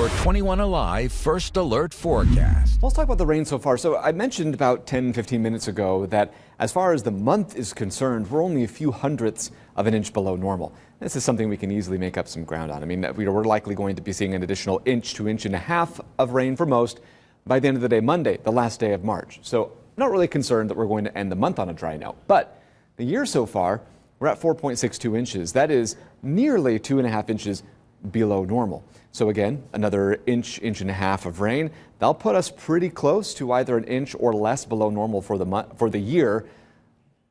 your 21 Alive First Alert forecast. Let's talk about the rain so far. So I mentioned about 10-15 minutes ago that as far as the month is concerned, we're only a few hundredths of an inch below normal. This is something we can easily make up some ground on. I mean, we're likely going to be seeing an additional inch to inch and a half of rain for most by the end of the day, Monday, the last day of March. So not really concerned that we're going to end the month on a dry note. But the year so far, we're at 4.62 inches. That is nearly 2.5 inches below normal. So again, another inch and a half of rain. That'll put us pretty close to either an inch or less below normal for the year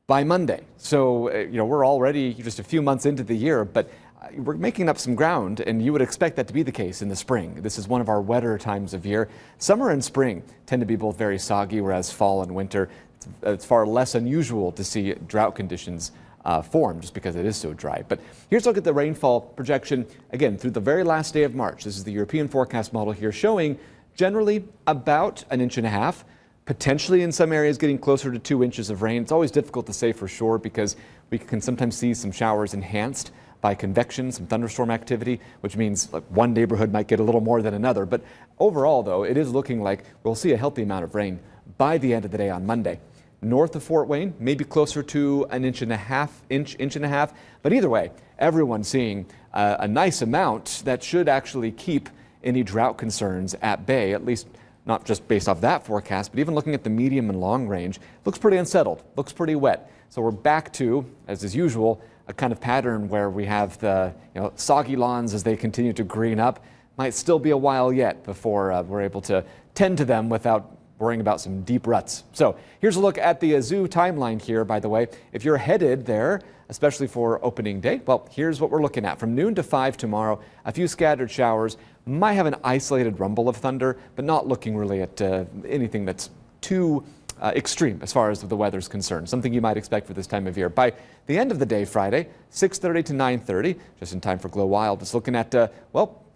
by Monday. So, we're already just a few months into the year, but we're making up some ground, and you would expect that to be the case in the spring. This is one of our wetter times of year. Summer and spring tend to be both very soggy, whereas fall and winter, it's far less unusual to see drought conditions form just because it is so dry. But here's a look at the rainfall projection again through the very last day of March. This is the European forecast model here showing generally about an inch and a half, potentially in some areas getting closer to 2 inches of rain. It's always difficult to say for sure because we can sometimes see some showers enhanced by convection, some thunderstorm activity, which means like one neighborhood might get a little more than another. But overall, though, it is looking like we'll see a healthy amount of rain by the end of the day on Monday. North of Fort Wayne, maybe closer to an inch and a half. But either way, everyone's seeing a nice amount that should actually keep any drought concerns at bay, at least not just based off that forecast, but even looking at the medium and long range, looks pretty unsettled, looks pretty wet. So we're back to, as is usual, a kind of pattern where we have the soggy lawns as they continue to green up. Might still be a while yet before we're able to tend to them without worrying about some deep ruts. So here's a look at the zoo timeline here, by the way. If you're headed there, especially for opening day, well, here's what we're looking at. From noon to 5 tomorrow, a few scattered showers, might have an isolated rumble of thunder, but not looking really at anything that's too extreme as far as the weather's concerned. Something you might expect for this time of year. By the end of the day, Friday, 6:30 to 9:30, just in time for Glow Wild, it's looking at,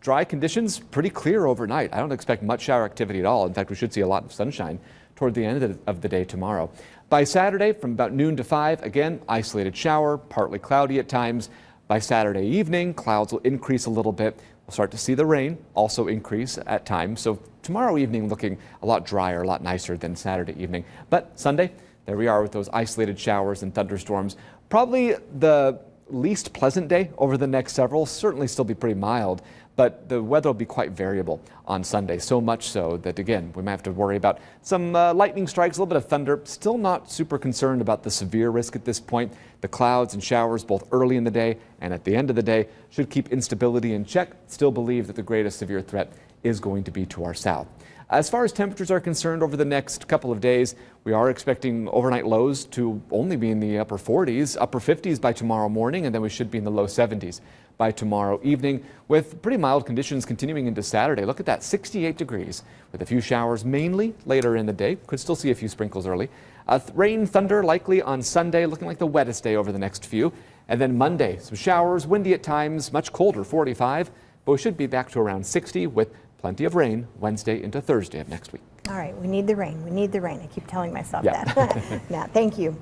dry conditions, pretty clear overnight. I don't expect much shower activity at all. In fact, we should see a lot of sunshine toward the end of the day tomorrow. By Saturday, from about noon to 5, again, isolated shower, partly cloudy at times. By Saturday evening, clouds will increase a little bit. We'll start to see the rain also increase at times. So tomorrow evening looking a lot drier, a lot nicer than Saturday evening. But Sunday, there we are with those isolated showers and thunderstorms. Probably the least pleasant day over the next several, certainly still be pretty mild, but the weather will be quite variable on Sunday, so much so that, again, we might have to worry about some lightning strikes, a little bit of thunder. Still not super concerned about the severe risk at this point. The clouds and showers both early in the day and at the end of the day should keep instability in check. Still believe that the greatest severe threat is going to be to our south. As far as temperatures are concerned over the next couple of days, we are expecting overnight lows to only be in the upper 40s, upper 50s by tomorrow morning, and then we should be in the low 70s by tomorrow evening, with pretty mild conditions continuing into Saturday. Look at that, 68 degrees with a few showers mainly later in the day. Could still see a few sprinkles early. Rain, thunder likely on Sunday, looking like the wettest day over the next few. And then Monday, some showers, windy at times, much colder, 45, but we should be back to around 60 with plenty of rain Wednesday into Thursday of next week. All right, we need the rain. We need the rain. I keep telling myself that. Matt, thank you.